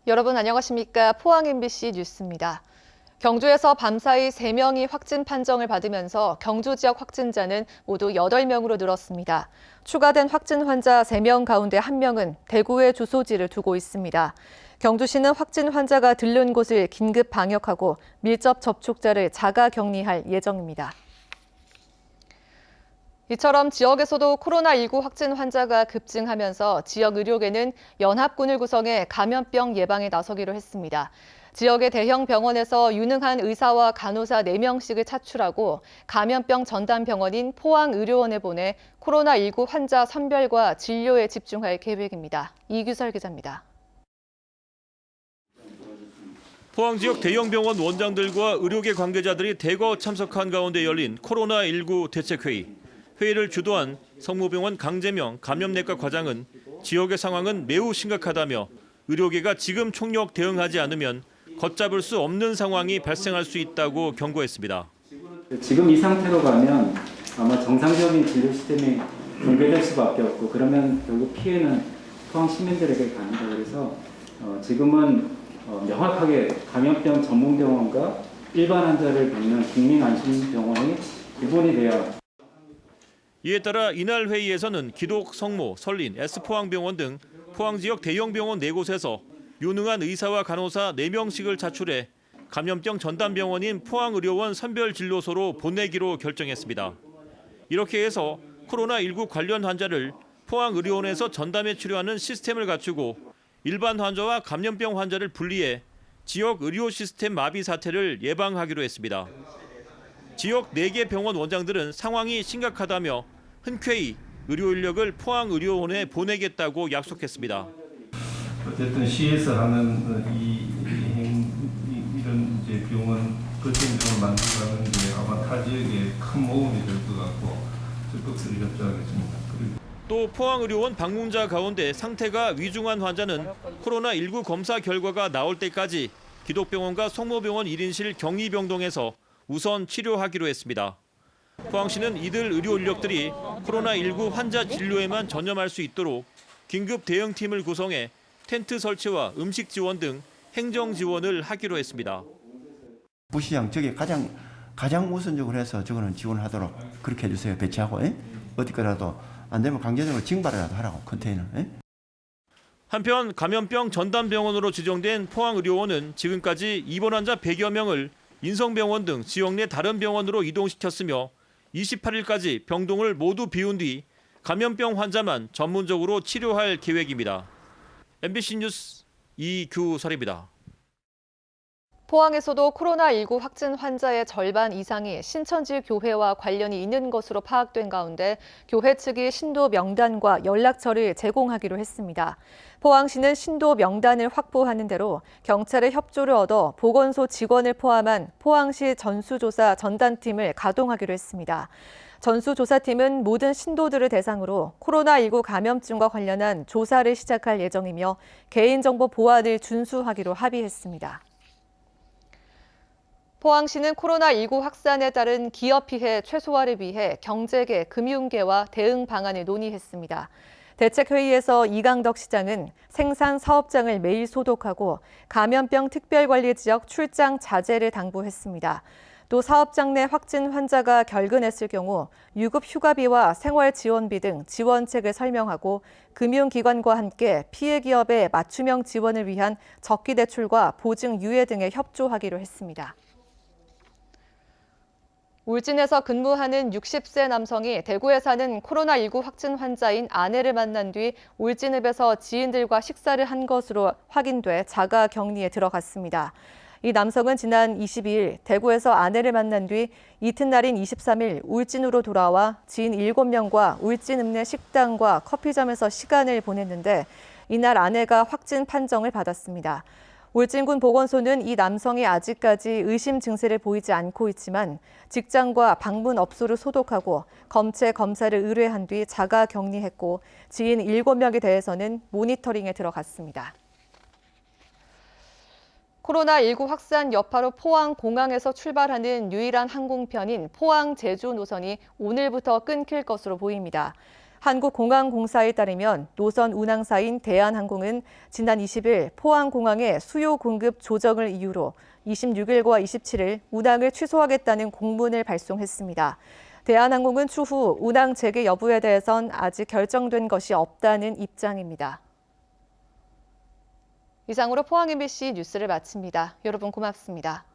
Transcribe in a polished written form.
여러분 안녕하십니까? 포항 MBC 뉴스입니다. 경주에서 밤사이 3명이 확진 판정을 받으면서 경주 지역 확진자는 모두 8명으로 늘었습니다. 추가된 확진 환자 3명 가운데 1명은 대구에 주소지를 두고 있습니다. 경주시는 확진 환자가 들른 곳을 긴급 방역하고 밀접 접촉자를 자가 격리할 예정입니다. 이처럼 지역에서도 코로나19 확진 환자가 급증하면서 지역 의료계는 연합군을 구성해 감염병 예방에 나서기로 했습니다. 지역의 대형 병원에서 유능한 의사와 간호사 4명씩을 차출하고 감염병 전담 병원인 포항의료원에 보내 코로나19 환자 선별과 진료에 집중할 계획입니다. 이규설 기자입니다. 포항 지역 대형 병원 원장들과 의료계 관계자들이 대거 참석한 가운데 열린 코로나19 대책회의. 회의를 주도한 성모병원 강재명 감염내과 과장은 지역의 상황은 매우 심각하다며 의료계가 지금 총력 대응하지 않으면 걷잡을 수 없는 상황이 발생할 수 있다고 경고했습니다. 지금 이 상태로 가면 아마 정상적인 진료 시스템이 붕괴될 수밖에 없고 그러면 결국 피해는 포항 시민들에게 간다. 그래서 지금은 명확하게 감염병 전문병원과 일반 환자를 돕는 국민안심병원이 구분이 돼야. 이에 따라 이날 회의에서는 기독, 성모, 설린, S포항병원 등 포항 지역 대형 병원 4곳에서 유능한 의사와 간호사 4명씩을 차출해 감염병 전담 병원인 포항의료원 선별진료소로 보내기로 결정했습니다. 이렇게 해서 코로나19 관련 환자를 포항의료원에서 전담해 치료하는 시스템을 갖추고 일반 환자와 감염병 환자를 분리해 지역 의료 시스템 마비 사태를 예방하기로 했습니다. 지역 4개 병원 원장들은 상황이 심각하다며 흔쾌히 의료 인력을 포항의료원에 보내겠다고 약속했습니다. 어쨌든 시에서 하는 이런 이제 병원 거점병을 만들어가는 게 아마 타 지역에 큰 모험이 될 것 같고 적극적으로 협조하겠습니다. 또 포항의료원 방문자 가운데 상태가 위중한 환자는 코로나19 검사 결과가 나올 때까지 기독병원과 성모병원 1인실 격리병동에서 우선 치료하기로 했습니다. 포항시는 이들 의료 인력들이 코로나19 환자 진료에만 전념할 수 있도록 긴급 대응팀을 구성해 텐트 설치와 음식 지원 등 행정 지원을 하기로 했습니다. 부시장 저게 가장 우선적으로 해서 저거는 지원하도록 그렇게 해주세요. 배치하고 어디까지라도 안 되면 강제적으로 징발이라도 하라고 컨테이너. 한편 감염병 전담병원으로 지정된 포항의료원은 지금까지 입원 환자 100여 명을 인성병원 등 지역 내 다른 병원으로 이동시켰으며 28일까지 병동을 모두 비운 뒤 감염병 환자만 전문적으로 치료할 계획입니다. MBC 뉴스 이규설입니다. 포항에서도 코로나19 확진 환자의 절반 이상이 신천지 교회와 관련이 있는 것으로 파악된 가운데 교회 측이 신도 명단과 연락처를 제공하기로 했습니다. 포항시는 신도 명단을 확보하는 대로 경찰의 협조를 얻어 보건소 직원을 포함한 포항시 전수조사 전담팀을 가동하기로 했습니다. 전수조사팀은 모든 신도들을 대상으로 코로나19 감염증과 관련한 조사를 시작할 예정이며 개인정보 보안을 준수하기로 합의했습니다. 포항시는 코로나19 확산에 따른 기업 피해 최소화를 위해 경제계, 금융계와 대응 방안을 논의했습니다. 대책회의에서 이강덕 시장은 생산 사업장을 매일 소독하고 감염병 특별관리지역 출장 자제를 당부했습니다. 또 사업장 내 확진 환자가 결근했을 경우 유급 휴가비와 생활지원비 등 지원책을 설명하고 금융기관과 함께 피해 기업의 맞춤형 지원을 위한 적기대출과 보증 유예 등에 협조하기로 했습니다. 울진에서 근무하는 60세 남성이 대구에 사는 코로나19 확진 환자인 아내를 만난 뒤 울진읍에서 지인들과 식사를 한 것으로 확인돼 자가 격리에 들어갔습니다. 이 남성은 지난 22일 대구에서 아내를 만난 뒤 이튿날인 23일 울진으로 돌아와 지인 7명과 울진읍 내 식당과 커피점에서 시간을 보냈는데 이날 아내가 확진 판정을 받았습니다. 울진군 보건소는 이 남성이 아직까지 의심 증세를 보이지 않고 있지만 직장과 방문 업소를 소독하고 검체 검사를 의뢰한 뒤 자가 격리했고 지인 7명에 대해서는 모니터링에 들어갔습니다. 코로나19 확산 여파로 포항 공항에서 출발하는 유일한 항공편인 포항 제주 노선이 오늘부터 끊길 것으로 보입니다. 한국공항공사에 따르면 노선 운항사인 대한항공은 지난 20일 포항공항의 수요 공급 조정을 이유로 26일과 27일 운항을 취소하겠다는 공문을 발송했습니다. 대한항공은 추후 운항 재개 여부에 대해선 아직 결정된 것이 없다는 입장입니다. 이상으로 포항 MBC 뉴스를 마칩니다. 여러분 고맙습니다.